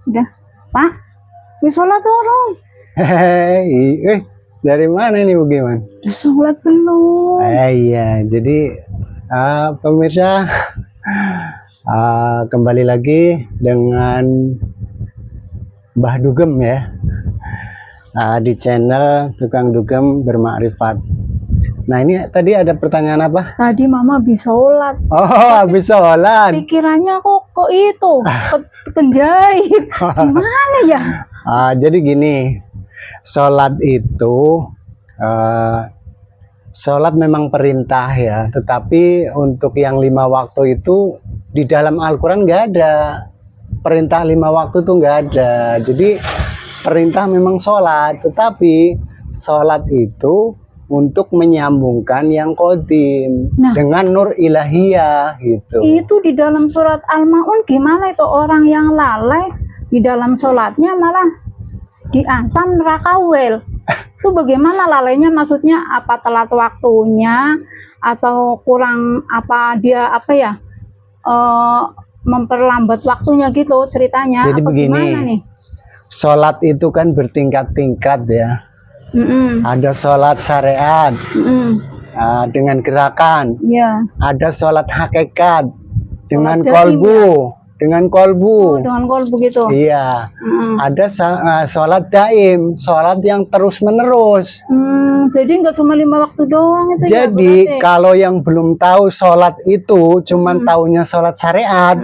Udah, Pak, wis sholat dorong. Hei, dari mana nih bagaimana? Udah sholat belum? Iya, jadi pemirsa kembali lagi dengan Mbah Dugem ya, di channel Tukang Dugem Bermakrifat. Nah ini tadi ada pertanyaan apa? Tadi Mama habis sholat. Oh, habis sholat. Pikirannya kok itu kenjahit. Gimana ya? Jadi gini, sholat itu sholat memang perintah ya, tetapi untuk yang 5 waktu itu di dalam Al-Quran nggak ada. Perintah 5 waktu tuh nggak ada. Jadi perintah memang sholat, tetapi sholat itu untuk menyambungkan yang qadim dengan nur ilahiyah gitu. Itu di dalam surat Al-Maun gimana itu orang yang lalai di dalam sholatnya malah diancam neraka wel. Itu bagaimana lalainya, maksudnya apa telat waktunya atau kurang apa dia memperlambat waktunya gitu ceritanya. Jadi apa begini, nih? Sholat itu kan bertingkat-tingkat ya. Ada sholat syariat dengan gerakan, ada sholat hakikat dengan kolbu, dengan kolbu, dengan kolbu gitu. Iya, ada sholat daim, sholat yang terus menerus. Jadi nggak cuma 5 waktu doang itu. Jadi ya, kalau yang belum tahu sholat itu cuman taunya sholat syariat,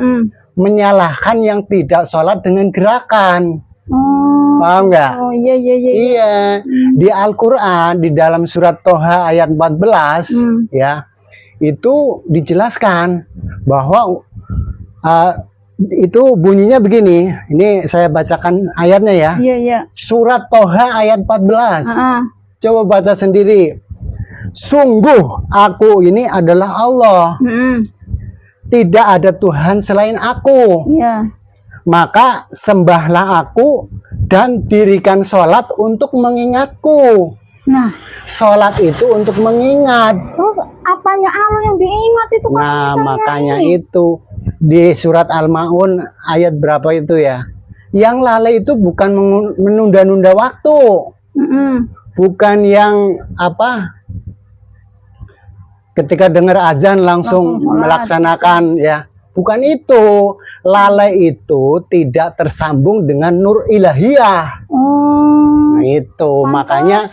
menyalahkan yang tidak sholat dengan gerakan. Paham nggak? Oh iya. Iya. Di Al-Quran di dalam surat Toha ayat 14 ya, itu dijelaskan bahwa itu bunyinya begini. Ini saya bacakan ayatnya ya. Iya. Surat Toha ayat 14. Coba baca sendiri. Sungguh aku ini adalah Allah. Tidak ada Tuhan selain aku. Iya. Maka sembahlah aku dan dirikan sholat untuk mengingatku. Nah, sholat itu untuk mengingat. Terus apanya Allah yang diingat itu? Nah, makanya itu di surat Al-Maun ayat berapa itu ya? Yang lalai itu bukan menunda-nunda waktu. Bukan yang apa? Ketika dengar azan langsung melaksanakan ya. Bukan itu. Lalai itu tidak tersambung dengan nur ilahiyah. Nah, itu makanya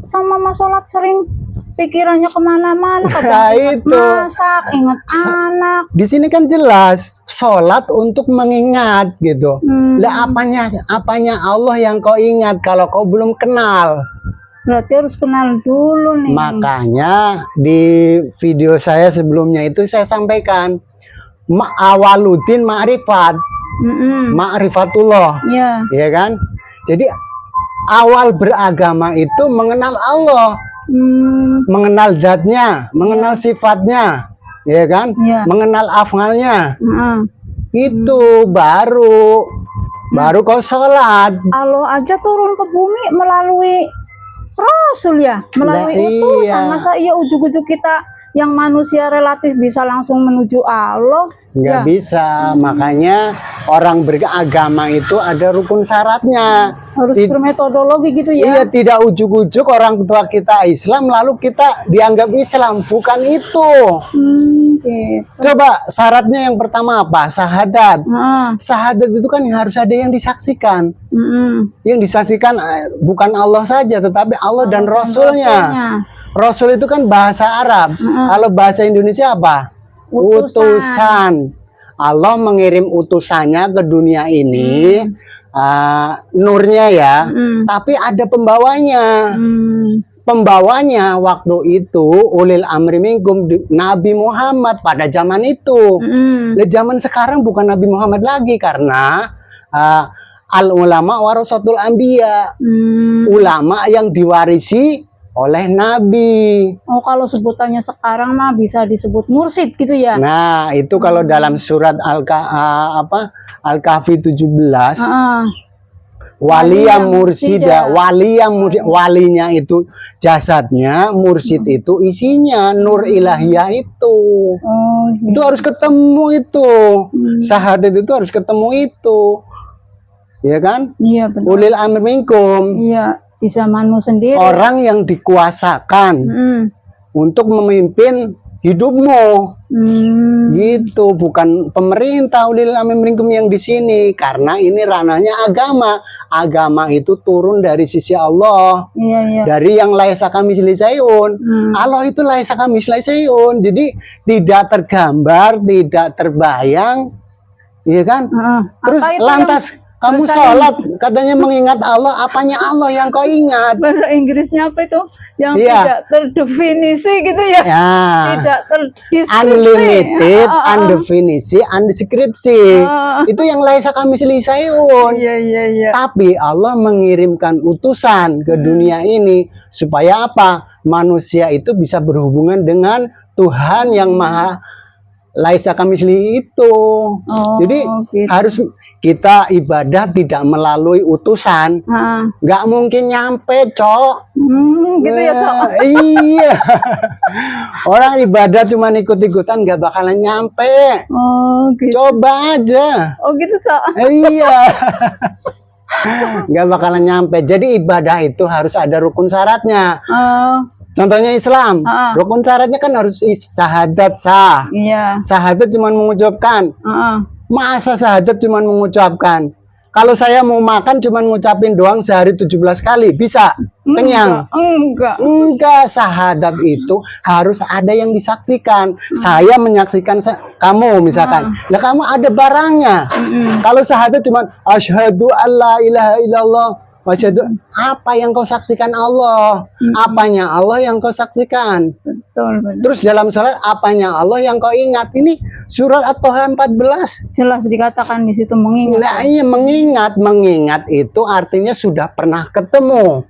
sama Mas sholat sering pikirannya kemana-mana. Nah, ingat masak, ingat anak. Di sini kan jelas sholat untuk mengingat gitu. Lah apanya Allah yang kau ingat kalau kau belum kenal? Berarti harus kenal dulu nih. Makanya di video saya sebelumnya itu saya sampaikan awaluddin ma'rifat, ma'rifatullah, ya kan? Jadi awal beragama itu mengenal Allah, mengenal zatnya, mengenal sifatnya, ya kan? Mengenal afalnya, itu baru kau sholat. Allah aja turun ke bumi melalui Rasul ya, melalui utusan. Masa iya ujuk-ujuk kita yang manusia relatif bisa langsung menuju Allah? Nggak bisa. Makanya orang beragama itu ada rukun syaratnya. Harus bermetodologi gitu ya? Iya, tidak ujuk-ujuk orang tua kita Islam lalu kita dianggap Islam. Bukan itu. Gitu. Coba syaratnya yang pertama apa? Syahadat. Syahadat itu kan harus ada yang disaksikan. Yang disaksikan bukan Allah saja, tetapi Allah dan Rasulnya. Rasul itu kan bahasa Arab. Kalau bahasa Indonesia apa? Utusan. Allah mengirim utusannya ke dunia ini, nurnya ya. Tapi ada pembawanya. Pembawanya waktu itu ulil amri minkum, Nabi Muhammad pada zaman itu. Di zaman sekarang bukan Nabi Muhammad lagi karena al ulama warasatul anbiya. Ulama yang diwarisi oleh Nabi. Oh, kalau sebutannya sekarang mah bisa disebut mursyid gitu ya? Nah, itu kalau dalam surat Al-Kahfi 17, waliyam mursida, walinya itu jasadnya, mursyid itu isinya nur ilahiyah itu. Itu harus ketemu itu. Syahadat itu harus ketemu itu. ya kan? Iya betul. Ulil amri minkum, Iya, di zamanmu sendiri. orang yang dikuasakan Mm. untuk memimpin hidupmu. Hmm. Gitu, bukan pemerintah ulil amri minkum yang di sini, karena ini ranahnya agama. Agama itu turun dari sisi Allah, Iya, iya. dari yang laisa kamitslihi syai'un. Allah itu laisa kamitslihi syai'un. Jadi tidak tergambar, tidak terbayang, iya kan? Terus Apa itu lantas kamu bahasa sholat katanya mengingat Allah, apanya Allah yang kau ingat? bahasa Inggrisnya apa itu? Yang Iya. tidak terdefinisi gitu ya? Ya, Tidak terdeskripsi. unlimited, undefinisi, undeskripsi. Itu yang laisa kamitslihi syai'un. Iya, iya, iya. Tapi Allah mengirimkan utusan ke dunia ini supaya apa? Manusia itu bisa berhubungan dengan Tuhan yang maha laisa kamitslihi itu. Jadi gitu. harus kita ibadah tidak melalui utusan. Nggak mungkin nyampe, Cok. Gitu ya, Cok. Iya. Orang ibadah cuma ikut-ikutan nggak bakalan nyampe. Oh, gitu. Coba aja. Oh, gitu, Cok. Iya. Nggak bakalan nyampe. Jadi ibadah itu harus ada rukun syaratnya. Contohnya Islam, rukun syaratnya kan harus syahadat sah. Iya. Syahadat cuma mengucapkan. Masa syahadat cuma mengucapkan? Kalau saya mau makan cuma ngucapin doang sehari 17 kali, bisa? Kenyang? Enggak, syahadat itu harus ada yang disaksikan. Saya menyaksikan kamu misalkan. Lah kamu ada barangnya. Kalau syahadat cuma asyhadu alla ilaha illallah wa asyhadu, apa yang kau saksikan Allah? Apanya Allah yang kau saksikan? Betul, betul. Terus dalam sholat apanya Allah yang kau ingat? Ini surat At-Taha 14. Jelas dikatakan di situ mengingat. Nah, iya, mengingat itu artinya sudah pernah ketemu.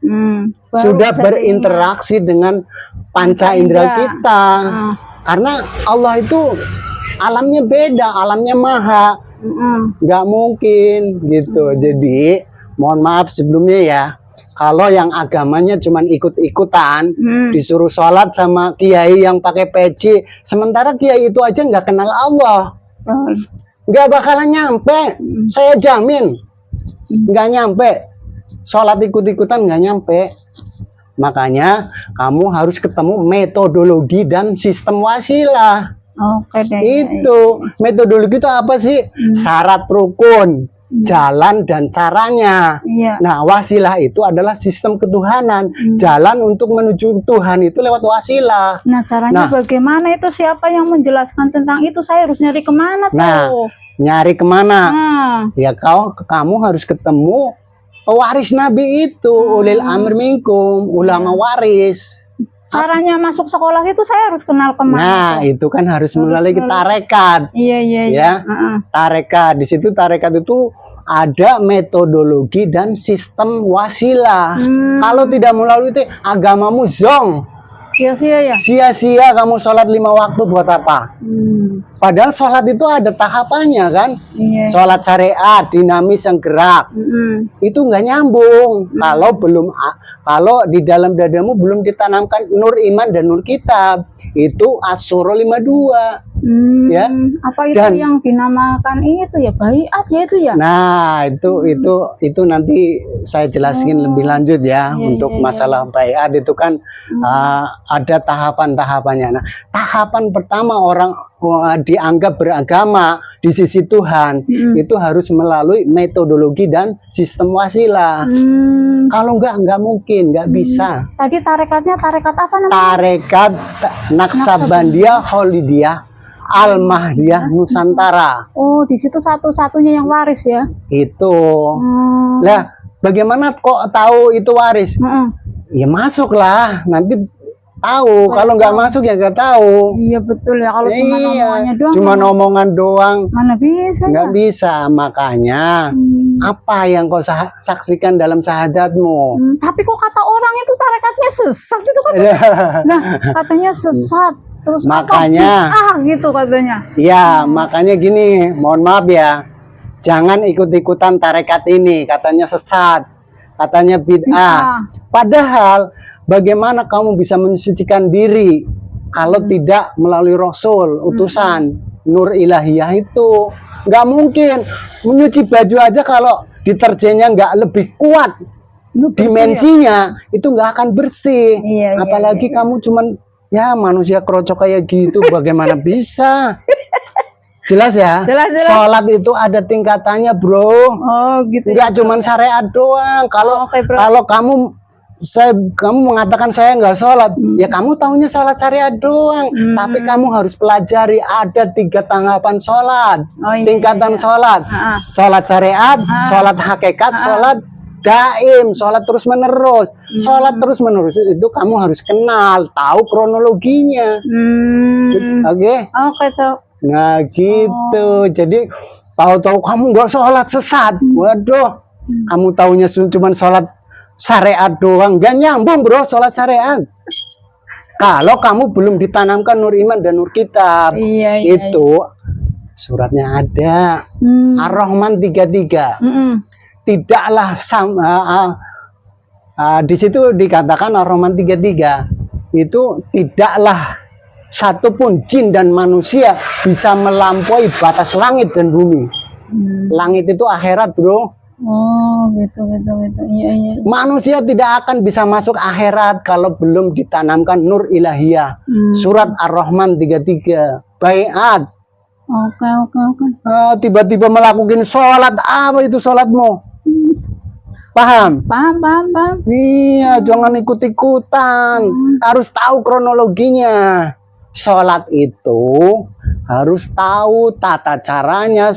Sudah berinteraksi dengan panca indera kita. Karena Allah itu alamnya beda, alamnya maha. Nggak mungkin gitu. Jadi mohon maaf sebelumnya ya, kalau yang agamanya cuman ikut-ikutan, disuruh sholat sama kiai yang pakai peci, sementara kiai itu aja nggak kenal Allah, nggak bakalan nyampe. Saya jamin nggak nyampe. Sholat ikut-ikutan nggak nyampe. Makanya kamu harus ketemu metodologi dan sistem wasilah. Oke deh. Itu metodologi itu apa sih? Syarat rukun, jalan dan caranya. Nah, wasilah itu adalah sistem ketuhanan. Jalan untuk menuju Tuhan itu lewat wasilah. Nah, caranya bagaimana itu? Siapa yang menjelaskan tentang itu? Saya harus nyari kemana tuh? Nah, nyari kemana? Ya kamu harus ketemu pewaris Nabi itu, ulil amri minkum, ulama waris. Caranya masuk sekolah itu saya harus kenal kemana? Nah, itu kan harus melalui tarekat. Iya. Ya, tarekat. Di situ tarekat itu ada metodologi dan sistem wasilah. Kalau tidak melalui itu, agamamu zong. Sia-sia ya? Sia-sia kamu sholat 5 waktu buat apa? Padahal sholat itu ada tahapannya kan? Sholat syariat, dinamis yang gerak. Itu nggak nyambung kalau di dalam dadamu belum ditanamkan nur iman dan nur kitab. Itu Asy-Syura 52. Ya. Apa itu yang dinamakan itu ya, baiat ya itu ya? Nah, itu nanti saya jelaskan lebih lanjut ya. Untuk masalah baiat itu kan ada tahapan-tahapannya. Nah, tahapan pertama orang dianggap beragama di sisi Tuhan itu harus melalui metodologi dan sistem wasilah. Kalau nggak mungkin, nggak bisa. Tadi tarekatnya tarekat apa namanya? Tarekat Naksabandiyah Kholidiyah Al-Mahdiyah Nusantara. Oh, di situ satu-satunya yang waris ya? Itu. Lah, bagaimana kok tahu itu waris? Ya masuklah, nanti tahu. Kalau nggak masuk ya nggak tahu. Iya betul ya, kalau cuma omongannya doang. Cuma omongan doang. Mana bisa? Nggak bisa, makanya apa yang kau saksikan dalam syahadatmu? Tapi kok kata orang itu tarekatnya sesat itu katanya. Nah, katanya sesat. Terus makanya gitu katanya. Ya, makanya gini, mohon maaf ya. Jangan ikut-ikutan tarekat ini, katanya sesat. Katanya bid'ah. Padahal bagaimana kamu bisa mensucikan diri kalau tidak melalui Rasul, utusan, nur ilahiyah itu. Nggak mungkin menyuci baju aja kalau deterjennya nggak lebih kuat dimensinya itu nggak akan bersih. Iya, Apalagi kamu cuman ya manusia kerocok kayak gitu, bagaimana bisa? Jelas ya? Jelas. Sholat itu ada tingkatannya, bro. Oh gitu. Nggak cuman syariat doang. Kalau Oke, bro. kalau kamu mengatakan saya nggak sholat, ya kamu taunya sholat syariat doang. Tapi kamu harus pelajari ada 3 tanggapan sholat, Oh, iya, tingkatan sholat, sholat syariat, sholat hakikat, sholat daim, sholat terus menerus. Sholat terus menerus itu kamu harus kenal, tahu kronologinya. Oke? Oke, Cok. Nah gitu. Jadi tahu-tahu kamu nggak sholat sesat. Waduh, kamu taunya cuma sholat syariat doang, gak nyambung bro sholat syariat. Kalau kamu belum ditanamkan nur iman dan nur kitab. Iya. Itu suratnya ada. Ar-Rahman 33. Tidaklah sama di situ dikatakan Ar-Rahman 33 itu tidaklah satupun jin dan manusia bisa melampaui batas langit dan bumi. Langit itu akhirat, bro. Oh, gitu. Iya. Manusia tidak akan bisa masuk akhirat kalau belum ditanamkan nur ilahiyah. Surat Ar-Rahman 33. Baiat. Oke. Tiba-tiba melakukan sholat, apa itu sholatmu? Paham? Paham. Iya, jangan ikut-ikutan. Harus tahu kronologinya. Sholat itu harus tahu tata caranya,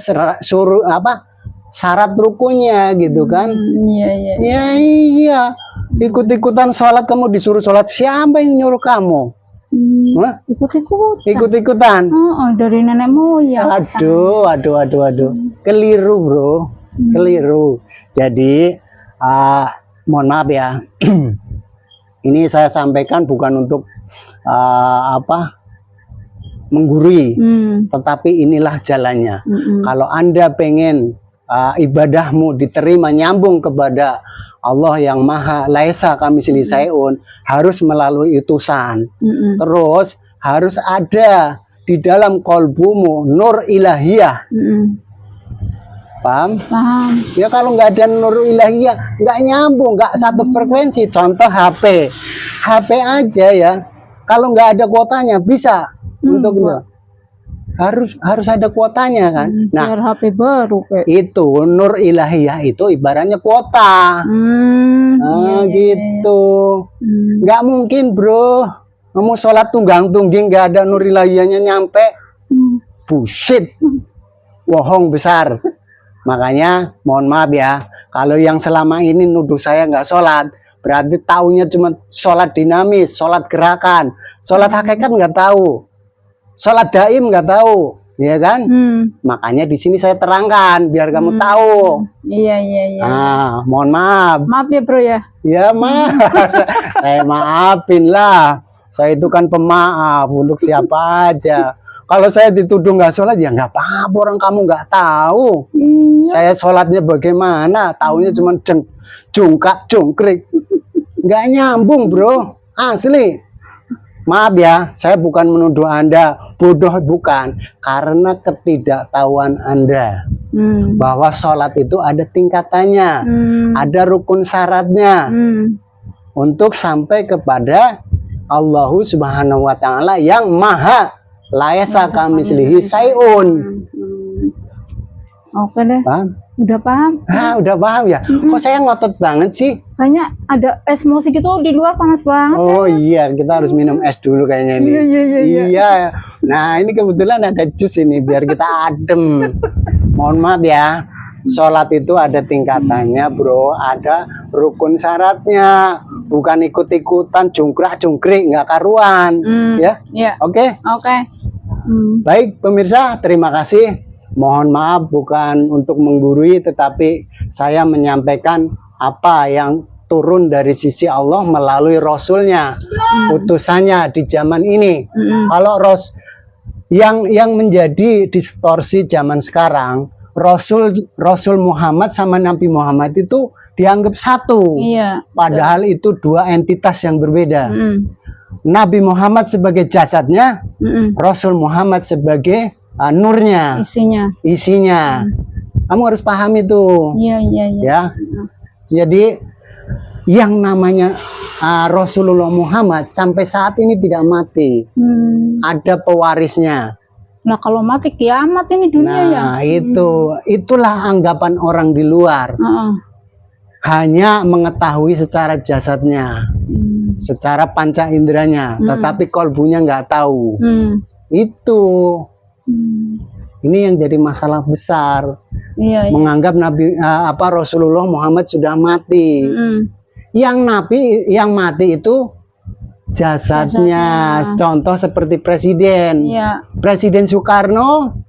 syarat rukunnya gitu kan. Iya. Iya. Ikut-ikutan sholat, kamu disuruh sholat, siapa yang nyuruh kamu? Ikut-ikutan. Oh, dari nenek moyang. Aduh. Keliru, bro. Keliru. Jadi mohon maaf ya. Ini saya sampaikan bukan untuk menggurui, tetapi inilah jalannya. Kalau Anda pengen ibadahmu diterima nyambung kepada Allah yang Maha Laisa Kamitslihi Syai'un, harus melalui utusan. Terus harus ada di dalam kolbumu nur ilahiyah. Paham? Ya kalau nggak ada nur ilahiyah nggak nyambung, nggak satu frekuensi. Contoh HP aja ya, kalau nggak ada kuotanya bisa untuk harus ada kuotanya kan. Nah, biar HP baru kayak. Itu nur ilahiyah itu ibaratnya kuota. Gitu. Nggak mungkin, bro. Kamu sholat tunggang-tungging nggak ada nur ilahiyahnya nyampe. Bullshit. Bohong besar. Makanya mohon maaf ya, kalau yang selama ini nuduh saya nggak sholat, berarti taunya cuma sholat dinamis, sholat gerakan, sholat hakikat nggak tahu, sholat daim nggak tahu, ya kan? Makanya di sini saya terangkan biar kamu tahu. Iya. Nah, mohon maaf. Maaf ya, bro ya. Ya maaf, saya maafin lah. Saya itu kan pemaaf untuk siapa aja. Kalau saya dituduh nggak sholat ya nggak apa-apa, orang kamu nggak tahu. Saya sholatnya bagaimana, taunya cuma jungkrik, nggak nyambung, bro, asli. Maaf ya, saya bukan menuduh Anda bodoh, bukan, karena ketidaktahuan Anda bahwa sholat itu ada tingkatannya, ada rukun syaratnya untuk sampai kepada Allah Subhanahu wa Ta'ala yang Maha Laisa Kamitslihi Syai'un. Oke deh. Paham? Udah paham? Udah paham ya. Kok saya ngotot banget sih? Kayaknya ada es musik itu di luar panas banget. Oh iya, kita harus minum es dulu kayaknya ini. Iya. Nah, ini kebetulan ada jus ini biar kita adem. Mohon maaf ya. Sholat itu ada tingkatannya, bro. Ada rukun syaratnya. Bukan ikut-ikutan jungkrik nggak karuan. Ya. Oke. Baik pemirsa, terima kasih. Mohon maaf bukan untuk menggurui, tetapi saya menyampaikan apa yang turun dari sisi Allah melalui Rasulnya, utusannya di zaman ini. Kalau yang menjadi distorsi zaman sekarang, Rasul Muhammad sama Nabi Muhammad itu dianggap satu, padahal itu dua entitas yang berbeda. Nabi Muhammad sebagai jasadnya, Rasul Muhammad sebagai nurnya, isinya. Kamu harus paham itu. Iya. Ya. Jadi yang namanya Rasulullah Muhammad sampai saat ini tidak mati. Ada pewarisnya. Nah, kalau mati kiamat ini dunia ya. Nah, itulah anggapan orang di luar. Hanya mengetahui secara jasadnya, secara panca inderanya, tetapi kolbunya nggak tahu. Itu. Ini yang jadi masalah besar. Iya. Menganggap Rasulullah Muhammad sudah mati. Yang mati itu jasadnya. Contoh seperti presiden. Iya. Presiden Soekarno,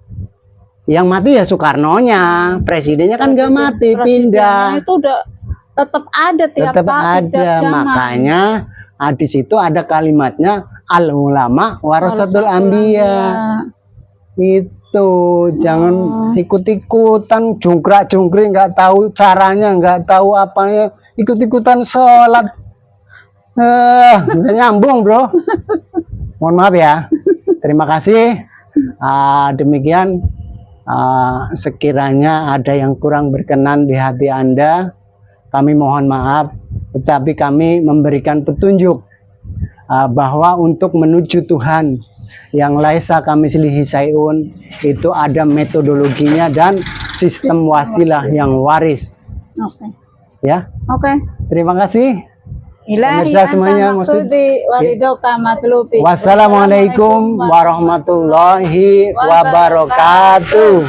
yang mati ya Soekarnonya. Presidennya kan nggak mati, pindah. Itu udah tetap ada tiap zaman. Makanya di situ ada kalimatnya al ulama warasatul anbiya. Itu jangan ikut-ikutan jungkrak-jungkrik, nggak tahu caranya, nggak tahu apanya, ikut-ikutan sholat. Nggak nyambung, bro. Mohon maaf ya. Terima kasih. Demikian sekiranya ada yang kurang berkenan di hati Anda, kami mohon maaf. Tetapi kami memberikan petunjuk bahwa untuk menuju Tuhan yang laisa kamislihi syai'un itu ada metodologinya dan sistem wasilah yang waris. Ya. Terima kasih. Pemirsa semuanya, wassalamualaikum warahmatullahi wabarakatuh.